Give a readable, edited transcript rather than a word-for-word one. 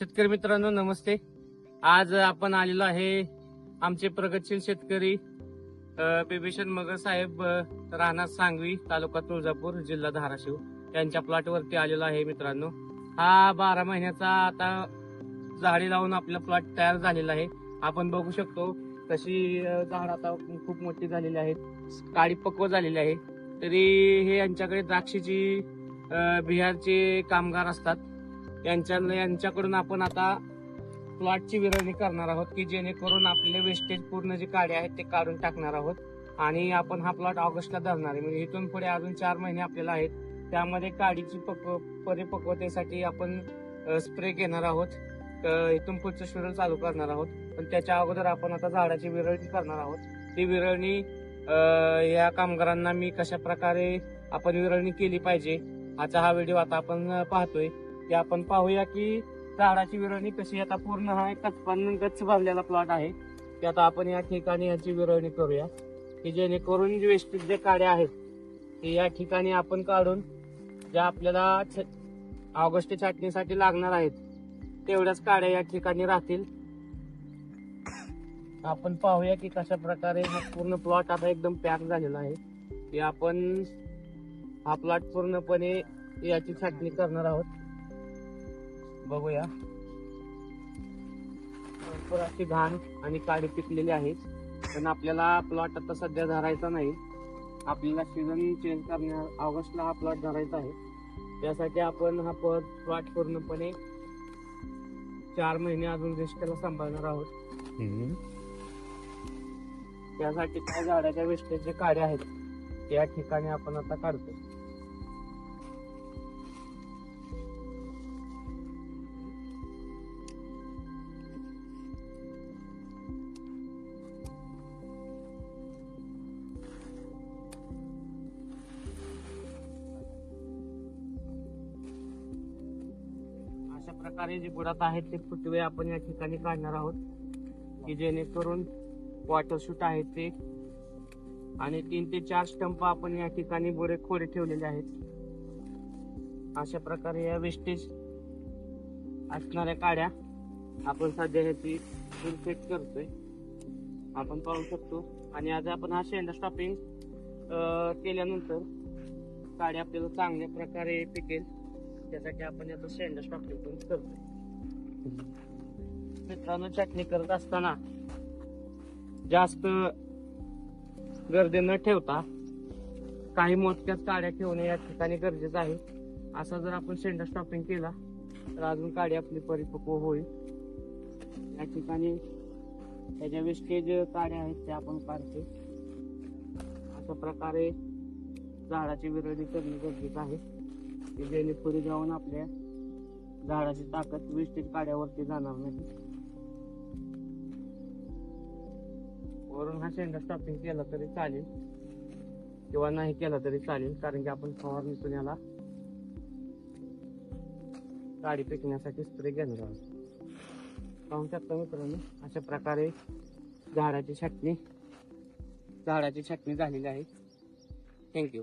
शेतकरी मित्रांनो नमस्ते. आज आपण आलेलो आहे आमचे प्रगतशील शेतकरी बिभीषण मगर साहेब राहणार सांगवी तालुका तुळजापूर जिल्हा धाराशिव यांच्या प्लॉट वरती आलेलो आहे मित्रांनो. हा 12 महिन्याचा आता झाडी लावून आपला प्लॉट तयार झालेला आहे. आपण बघू शकतो कशी झाड आता खूप मोठी झालेली आहेत, काळी पक्व झालेली आहे. तरी हे यांच्याकडे द्राक्षाची बिहारचे कामगार असतात, यांच्याकडून आपण आता प्लॉटची विरळणी करणार आहोत की जेणेकरून आपले वेस्टेज पूर्ण जे काडे आहेत ते काढून टाकणार आहोत. आणि आपण हा प्लॉट ऑगस्टला धरणार आहे, म्हणजे इथून पुढे अजून 4 महिने आपल्याला आहेत. त्यामध्ये काडीची परिपक्वतेसाठी आपण स्प्रे घेणार आहोत. इथून पुढचं शेड्यूल चालू करणार आहोत. पण त्याच्या अगोदर आपण आता झाडाची विरळणी करणार आहोत. ती विरळणी या कामगारांना मी कशा प्रकारे आपण विरळणी केली पाहिजे आजचा हा व्हिडिओ आता आपण पाहतोय. ते आपण पाहूया की झाडाची विरळणी कशी. आता पूर्ण हा गच्च भरलेला प्लॉट आहे. ते आता आपण या ठिकाणी याची विरळणी करूया की जेणेकरून जे वेस्टेज जे काड्या आहेत ते या ठिकाणी आपण काढून ज्या आपल्याला ऑगस्ट छाटणीसाठी लागणार आहेत तेवढ्याच काड्या या ठिकाणी राहतील. आपण पाहूया की कशा प्रकारे हा पूर्ण प्लॉट आता एकदम पॅक झालेला आहे. की आपण हा प्लॉट पूर्णपणे याची छाटणी करणार आहोत. बघूया, भरपूर अशी घाण आणि काडी पिकलेली आहे. पण आपल्याला प्लॉट आता सध्या धरायचा नाही, आपल्याला सीझन चेंज करण्या ऑगस्टला हा प्लॉट धरायचा आहे. त्यासाठी आपण हा प्लॉट पूर्णपणे 4 महिने अजून रेस्टला सांभाळणार आहोत. त्यासाठी त्या झाडाच्या वेस्टेज जे काड्या आहेत त्या ठिकाणी आपण आता काढतो. अशा प्रकारे जे बुडात आहेत ते फुटवे आपण या ठिकाणी काढणार आहोत की जेणेकरून वॉटर शूट आहेत ते, आणि 3 ते 4 स्टंप आपण या ठिकाणी बुडे खोडे ठेवलेले आहेत. अशा प्रकारे या वेस्टेज असणाऱ्या काड्या आपण सध्या ह्याची सेट करतोय, आपण पाहू शकतो. आणि आज आपण हा शेंडा स्टॉपिंग केल्यानंतर काड्या आपल्याला चांगल्या प्रकारे पिकेल, त्यासाठी आपण याचं शेंडा स्टॉपिंग पण करतोय. मित्रांनो, चटणी करत असताना जास्त गर्दी न ठेवता काही मोजक्यात काड्या ठेवणे या ठिकाणी गरजेचं आहे. असा जर आपण शेंडा स्टॉपिंग केला तर अजून काडी आपली परिपक्व होईल. या ठिकाणी त्याच्या वेस्टेज काड्या आहेत त्या आपण काढतो. अशा प्रकारे झाडाची विरळणी करणे गरजेचं आहे की जेणे पुढे जाऊन आपल्या झाडाची ताकद वेस्टेज काड्यावरती जाणार नाही. वरून हा शेंडा स्टॉपिंग केला तरी चालेल किंवा नाही केला तरी चालेल, कारण की आपण फवारणीतून याला काडी पिकण्यासाठी स्प्रे घेणार आहोत. पाहू शकता मित्रांनो, अशा प्रकारे झाडाची छाटणी झालेली आहे. थँक्यू.